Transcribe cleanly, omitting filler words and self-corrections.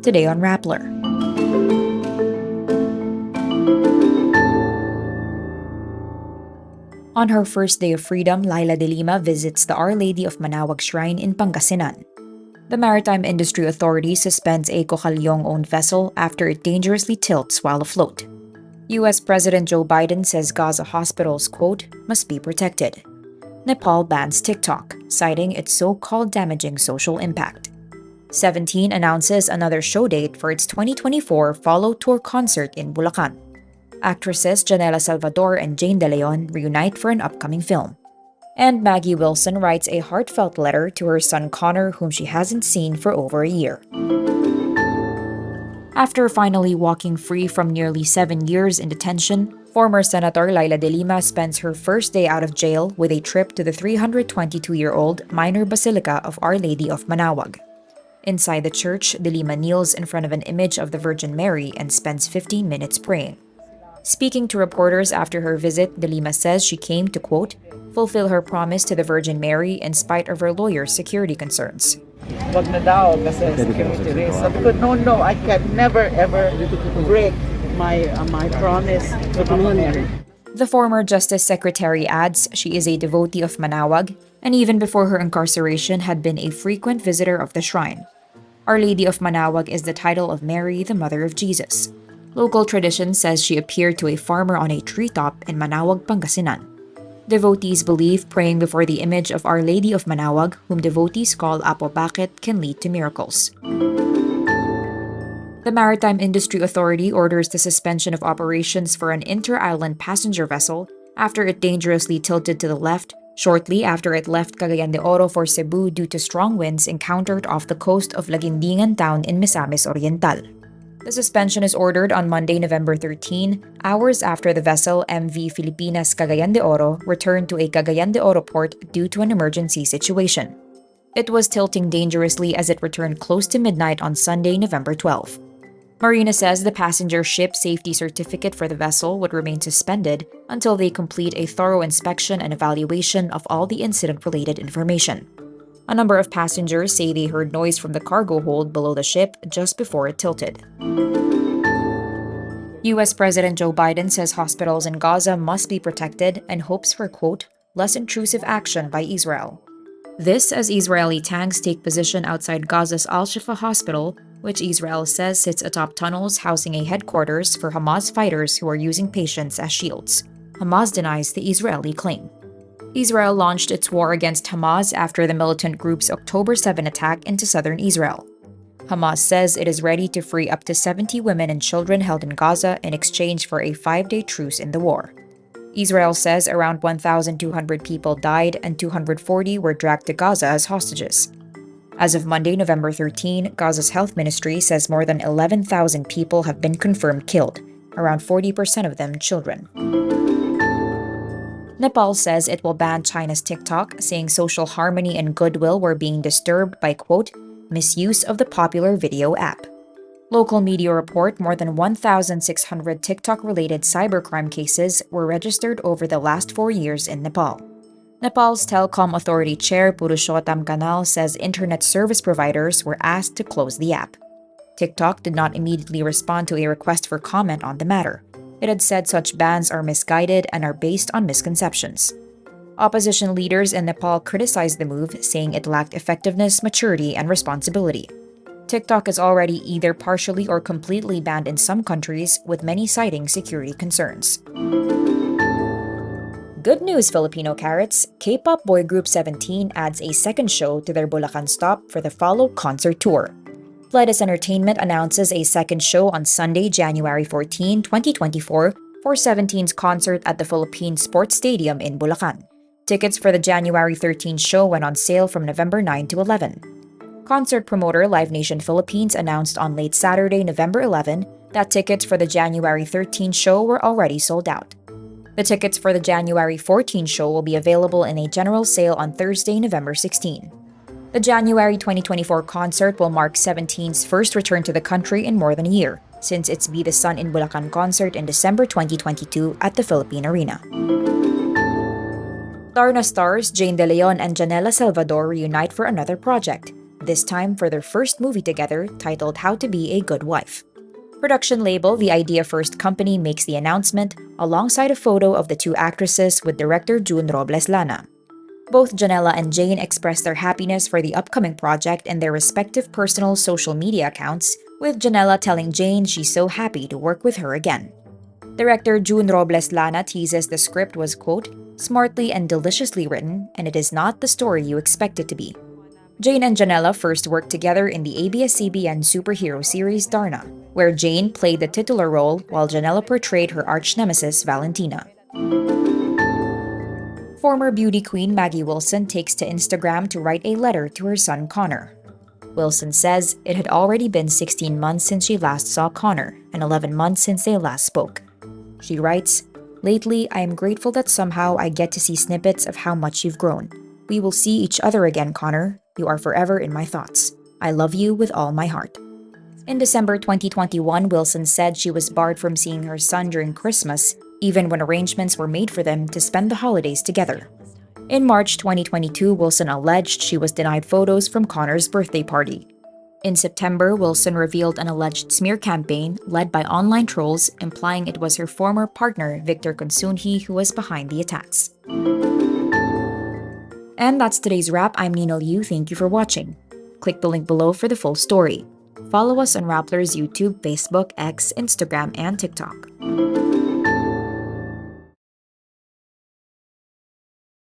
Today on Rappler. On her first day of freedom, Laila De Lima visits the Our Lady of Manaoag Shrine in Pangasinan. The Maritime Industry Authority suspends a Cokaliong-owned vessel after it dangerously tilts while afloat. U.S. President Joe Biden says Gaza hospitals, quote, must be protected. Nepal bans TikTok, citing its so-called damaging social impact. 17 announces another show date for its 2024 Follow Tour concert in Bulakan. Actresses Janella Salvador and Jane De Leon reunite for an upcoming film. And Maggie Wilson writes a heartfelt letter to her son Connor, whom she hasn't seen for over a year. After finally walking free from nearly 7 years in detention, former Senator Laila De Lima spends her first day out of jail with a trip to the 322-year-old minor basilica of Our Lady of Manaoag. Inside the church, De Lima kneels in front of an image of the Virgin Mary and spends 15 minutes praying. Speaking to reporters after her visit, De Lima says she came to, quote, fulfill her promise to the Virgin Mary in spite of her lawyer's security concerns. Wag na daw kasi security risk. Sabi ko, no, I can never ever break my promise to Mary. The former Justice Secretary adds she is a devotee of Manaoag and even before her incarceration had been a frequent visitor of the shrine. Our Lady of Manaoag is the title of Mary, the mother of Jesus. Local tradition says she appeared to a farmer on a treetop in Manaoag, Pangasinan. Devotees believe praying before the image of Our Lady of Manaoag, whom devotees call Apo Bakit, can lead to miracles. The Maritime Industry Authority orders the suspension of operations for an inter-island passenger vessel after it dangerously tilted to the left shortly after it left Cagayan de Oro for Cebu due to strong winds encountered off the coast of Laguindingan town in Misamis Oriental. The suspension is ordered on Monday, November 13, hours after the vessel MV Filipinas Cagayan de Oro returned to a Cagayan de Oro port due to an emergency situation. It was tilting dangerously as it returned close to midnight on Sunday, November 12. MARINA says the passenger ship safety certificate for the vessel would remain suspended until they complete a thorough inspection and evaluation of all the incident-related information. A number of passengers say they heard noise from the cargo hold below the ship just before it tilted. U.S. President Joe Biden says hospitals in Gaza must be protected and hopes for, quote, less intrusive action by Israel. This as Israeli tanks take position outside Gaza's Al-Shifa hospital, which Israel says sits atop tunnels housing a headquarters for Hamas fighters who are using patients as shields. Hamas denies the Israeli claim. Israel launched its war against Hamas after the militant group's October 7 attack into southern Israel. Hamas says it is ready to free up to 70 women and children held in Gaza in exchange for a 5-day truce in the war. Israel says around 1,200 people died and 240 were dragged to Gaza as hostages. As of Monday, November 13, Gaza's health ministry says more than 11,000 people have been confirmed killed, around 40% of them children. Nepal says it will ban China's TikTok, saying social harmony and goodwill were being disturbed by, quote, misuse of the popular video app. Local media report more than 1,600 TikTok-related cybercrime cases were registered over the last 4 years in Nepal. Nepal's Telecom Authority Chair Purushottam Kanal says internet service providers were asked to close the app. TikTok did not immediately respond to a request for comment on the matter. It had said such bans are misguided and are based on misconceptions. Opposition leaders in Nepal criticized the move, saying it lacked effectiveness, maturity, and responsibility. TikTok is already either partially or completely banned in some countries, with many citing security concerns. Good news, Filipino carrots! K-pop boy group 17 adds a second show to their Bulacan stop for the Follow concert tour. Pledis Entertainment announces a second show on Sunday, January 14, 2024 for 17's concert at the Philippine Sports Stadium in Bulacan. Tickets for the January 13 show went on sale from November 9 to 11. Concert promoter Live Nation Philippines announced on late Saturday, November 11, that tickets for the January 13 show were already sold out. The tickets for the January 14 show will be available in a general sale on Thursday, November 16. The January 2024 concert will mark 17's first return to the country in more than a year, since its Be the Sun in Bulacan concert in December 2022 at the Philippine Arena. Darna stars Jane De Leon and Janella Salvador reunite for another project. this time for their first movie together titled How to Be a Good Wife. Production label The Idea First Company makes the announcement alongside a photo of the two actresses with director June Robles Lana. Both Janella and Jane expressed their happiness for the upcoming project in their respective personal social media accounts, with Janella telling Jane she's so happy to work with her again. Director June Robles Lana teases the script was, quote, smartly and deliciously written, and it is not the story you expect it to be. Jane and Janella first worked together in the ABS-CBN superhero series Darna, where Jane played the titular role while Janella portrayed her arch-nemesis Valentina. Former beauty queen Maggie Wilson takes to Instagram to write a letter to her son Connor. Wilson says it had already been 16 months since she last saw Connor and 11 months since they last spoke. She writes, "Lately, I am grateful that somehow I get to see snippets of how much you've grown. We will see each other again, Connor. You are forever in my thoughts. I love you with all my heart." In December 2021, Wilson said she was barred from seeing her son during Christmas, even when arrangements were made for them to spend the holidays together. In March 2022, Wilson alleged she was denied photos from Connor's birthday party. In September, Wilson revealed an alleged smear campaign led by online trolls implying it was her former partner, Victor Consunji, who was behind the attacks. And that's today's wrap. I'm Nina Liu. Thank you for watching. Click the link below for the full story. Follow us on Rappler's YouTube, Facebook, X, Instagram, and TikTok.